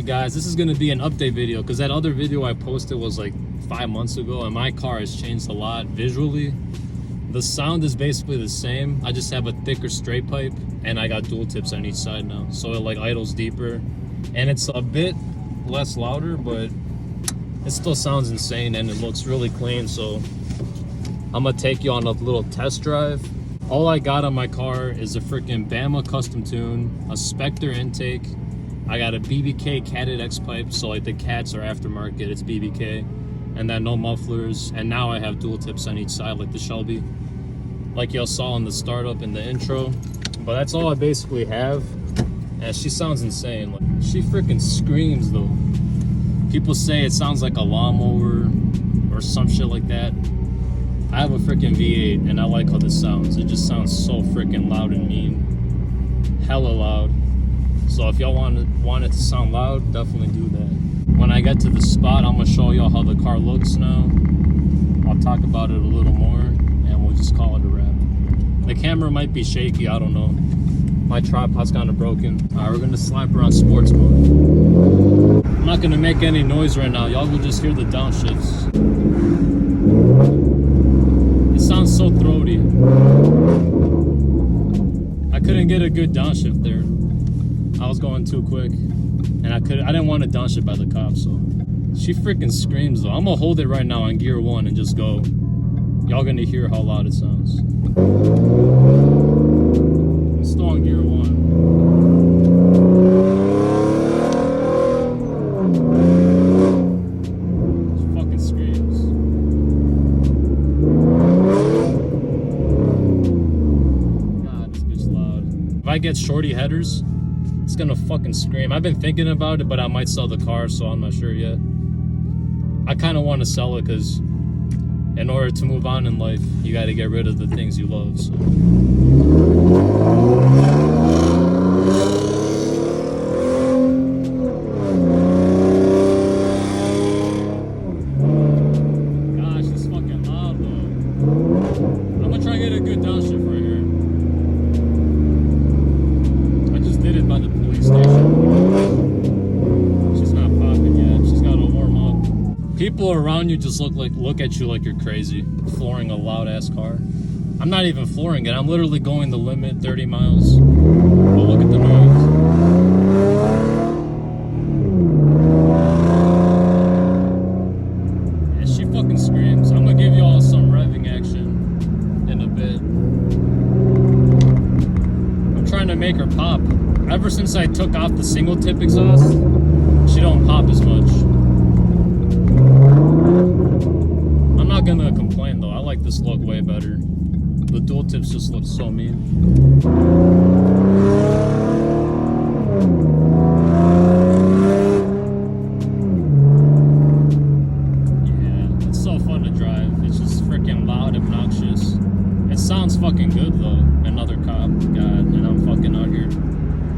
Alright guys, this is going to be an update video because that other video I posted was like 5 months ago and my car has changed a lot visually. The sound is basically the same. I just have a thicker straight pipe and I got dual tips on each side now. So it like idles deeper and it's a bit less louder, but it still sounds insane and it looks really clean. So I'm going to take you on a little test drive. All I got on my car is a freaking Bama custom tune, a Spectre intake. I got a BBK catted X pipe, so like the cats are aftermarket, it's BBK, and then no mufflers. And now I have dual tips on each side, like the Shelby, like y'all saw in the startup in the intro. But that's all I basically have, and she sounds insane. Like, she freaking screams though. People say it sounds like a lawnmower or some shit like that. I have a freaking V8 and I like how this sounds. It just sounds so freaking loud and mean, hella loud. So if y'all want it to sound loud, definitely do that. When I get to the spot, I'm gonna show y'all how the car looks now. I'll talk about it a little more and we'll just call it a wrap. The camera might be shaky, I don't know. My tripod's kind of broken. Alright, we're gonna slap her on sports mode. I'm not gonna make any noise right now. Y'all will just hear the downshifts. It sounds so throaty. I couldn't get a good downshift there. I was going too quick, and I didn't want to downshift by the cops, so. She freaking screams though. I'm gonna hold it right now on gear 1 and just go. Y'all gonna hear how loud it sounds. I'm still on gear 1. She fucking screams. God, this bitch loud. If I get shorty headers, it's gonna fucking scream. I've been thinking about it, but I might sell the car, so I'm not sure yet. I kind of want to sell it because in order to move on in life, you got to get rid of the things you love. So. Gosh, it's fucking loud though. I'm gonna try to get a good downshift right here. Did it by the police station. She's not popping yet. She's got to warm up. People around you just look at you like you're crazy, flooring a loud ass car. I'm not even flooring it. I'm literally going the limit, 30 miles. But look at the noise. And she fucking screams. I'm gonna give y'all some revving action in a bit. I'm trying to make her pop. Ever since I took off the single tip exhaust, she don't pop as much. I'm not gonna complain though. I like this look way better. The dual tips just look so mean. Yeah, it's so fun to drive. It's just freaking loud, obnoxious. It sounds fucking good though. Another cop, God, and I'm fucking out here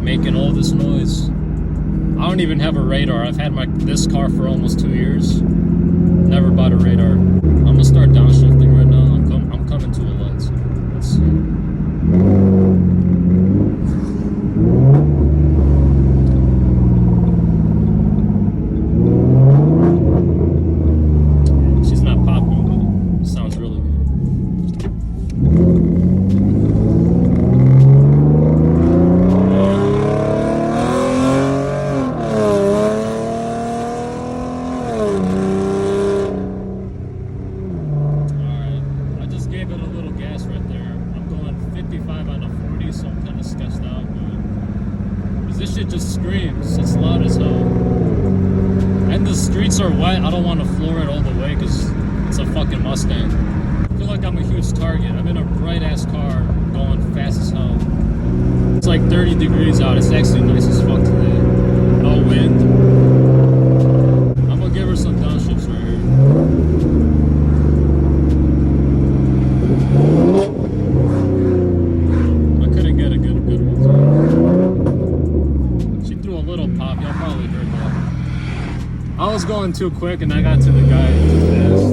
making all this noise. I don't even have a radar. I've had this car for almost 2 years. Never bought a radar. I'm gonna start downshifting right now. I'm coming to a light. So let's see. She's not popping, but it sounds really good. This shit just screams. It's loud as hell. And the streets are wet. I don't want to floor it all the way because it's a fucking Mustang. I feel like I'm a huge target. I'm in a bright ass car going fast as hell. It's like 30 degrees out. It's actually nice as fuck today. No wind. I'm gonna give her some downshifts right here. I couldn't get a good one. She threw a little pop. Y'all probably heard that. I was going too quick and I got to the guy too fast.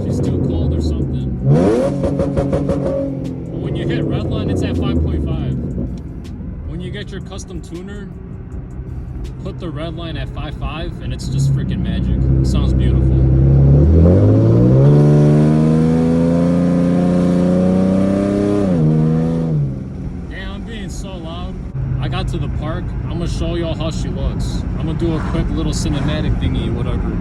She's too cold or something. But when you hit redline, it's at 5.5. When you get your custom tuner, put the redline at 5.5 and it's just freaking magic. It sounds beautiful. So loud. I got to the park. I'm gonna show y'all how she looks. I'm gonna do a quick little cinematic thingy, whatever.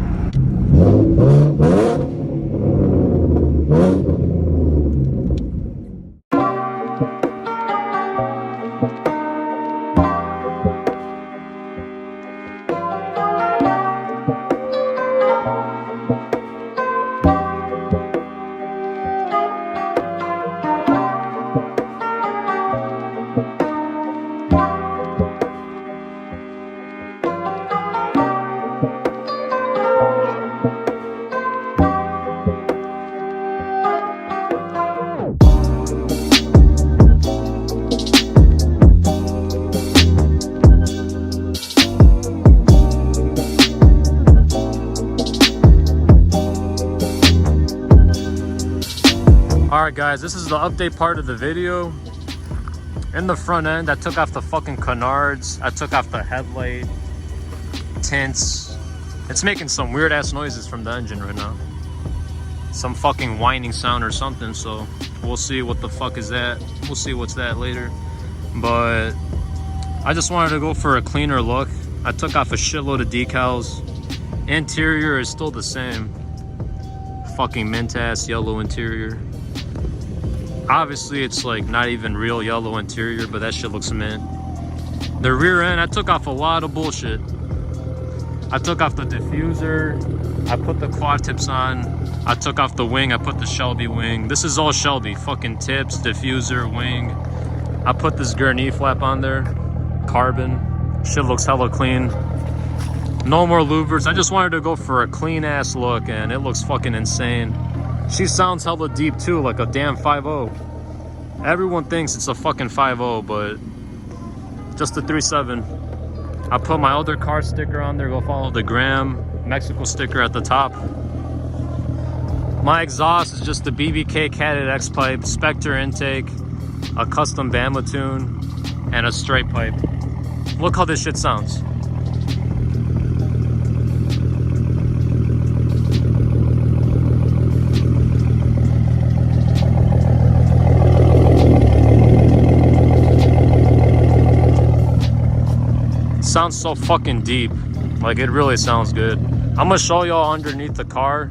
Alright guys, this is the update part of the video. In the front end, I took off the fucking canards. I took off the headlight tints. It's making some weird ass noises from the engine right now. Some fucking whining sound or something, so we'll see what the fuck is that. We'll see what's that later. But I just wanted to go for a cleaner look. I took off a shitload of decals. Interior is still the same. Fucking mint ass yellow interior. Obviously it's like not even real yellow interior, but that shit looks mint. The rear end, I took off a lot of bullshit. I took off the diffuser, I put the quad tips on, I took off the wing, I put the Shelby wing. This is all Shelby, fucking tips, diffuser, wing. I put this gurney flap on there, carbon. Shit looks hella clean. No more louvers. I just wanted to go for a clean ass look and it looks fucking insane. She sounds hella deep too, like a damn 5.0. Everyone thinks it's a fucking 5.0, but just a 3.7. I put my other car sticker on there, go follow the Graham Mexico sticker at the top. My exhaust is just the BBK catted X pipe, Spectre intake, a custom Bama tune, and a straight pipe. Look how this shit sounds. Sounds so fucking deep. Like, it really sounds good. I'm gonna show y'all underneath the car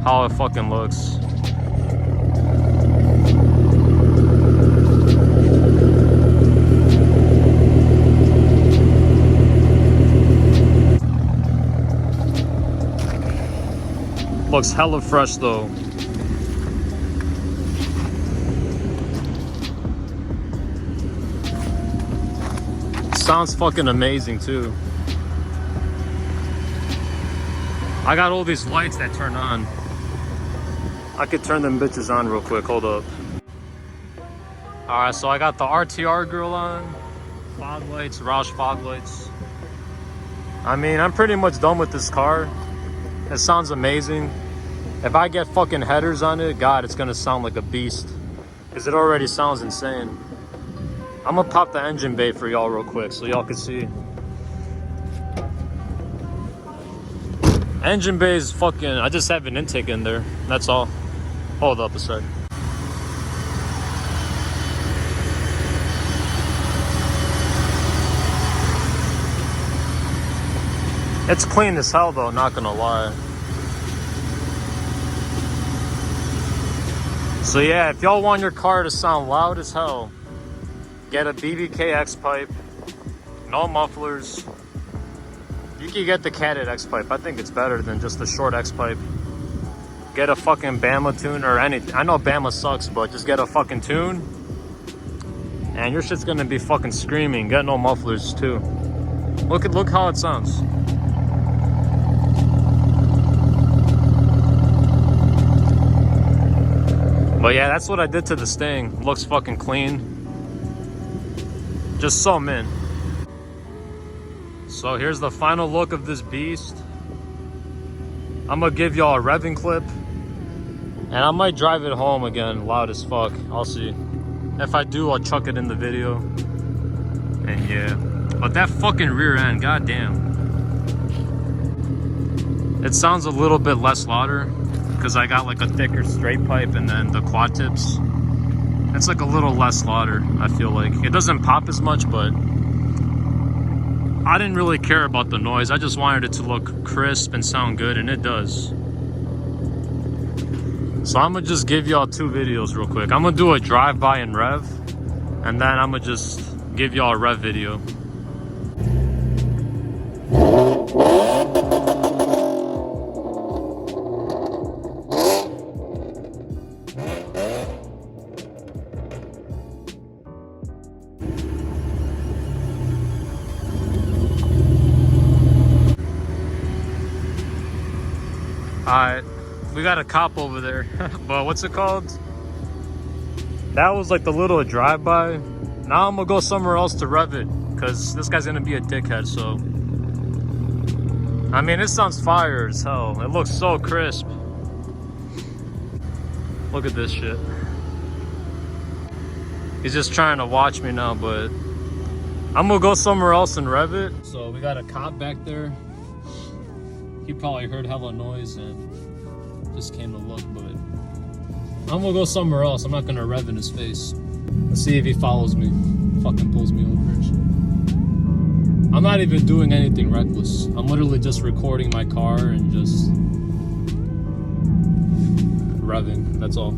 how it fucking looks. Looks hella fresh though. Sounds fucking amazing too. I got all these lights that turn on. I could turn them bitches on real quick, hold up. Alright, so I got the RTR grill on, fog lights, Roush fog lights. I mean, I'm pretty much done with this car. It sounds amazing. If I get fucking headers on it, God, it's gonna sound like a beast. Because it already sounds insane. I'm gonna pop the engine bay for y'all real quick so y'all can see. Engine bay is fucking, I just have an intake in there, that's all. Hold up a sec. It's clean as hell though, not gonna lie. So yeah, if y'all want your car to sound loud as hell, get a BBK X pipe, no mufflers. You can get the catted X pipe. I think it's better than just the short X pipe. Get a fucking Bama tune or anything. I know Bama sucks, but just get a fucking tune. And your shit's gonna be fucking screaming. Get no mufflers too. Look how it sounds. But yeah, that's what I did to this thing. Looks fucking clean. Just so mint. So here's the final look of this beast. I'm gonna give y'all a revving clip, and I might drive it home again loud as fuck. I'll see. If I do, I'll chuck it in the video. And yeah, but that fucking rear end, goddamn. It sounds a little bit less louder because I got like a thicker straight pipe and then the quad tips. It's like a little less louder, I feel like. It doesn't pop as much, but I didn't really care about the noise. I just wanted it to look crisp and sound good, and it does. So I'm gonna just give y'all two videos real quick. I'm gonna do a drive-by and rev, and then I'm gonna just give y'all a rev video. Alright, we got a cop over there, but what's it called? That was like the little drive-by. Now I'm gonna go somewhere else to rev it, because this guy's gonna be a dickhead, so. I mean, it sounds fire as hell. It looks so crisp. Look at this shit. He's just trying to watch me now, but I'm gonna go somewhere else and rev it. So we got a cop back there. He probably heard hella noise and just came to look, but I'm gonna go somewhere else. I'm not gonna rev in his face. Let's see if he follows me. Fucking pulls me over and shit. I'm not even doing anything reckless. I'm literally just recording my car and just revving, that's all.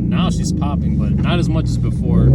Now she's popping, but not as much as before.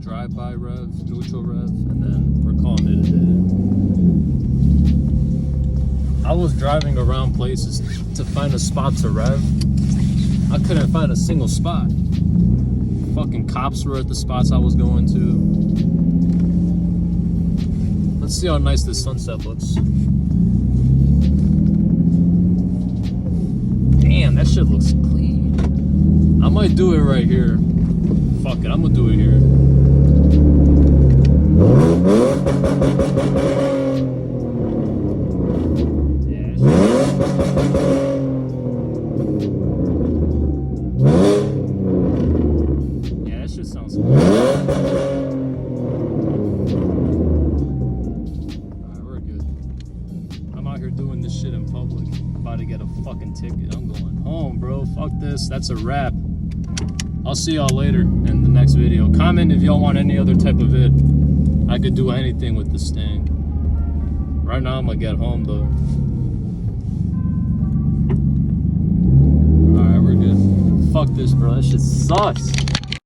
drive-by rev, neutral rev, and then we're calling it a day. I was driving around places to find a spot to rev. I couldn't find a single spot. Fucking cops were at the spots I was going to. Let's see how nice this sunset looks. Damn, that shit looks clean. I might do it right here. Fuck it, I'm gonna do it here. Yeah, that shit sounds good. Alright, we're good. I'm out here doing this shit in public. About to get a fucking ticket. I'm going home, bro. Fuck this. That's a wrap. I'll see y'all later in the next video. Comment if y'all want any other type of vid. I could do anything with this thing. Right now I'm gonna get home though. Alright, we're good. Fuck this, bro. That shit sucks.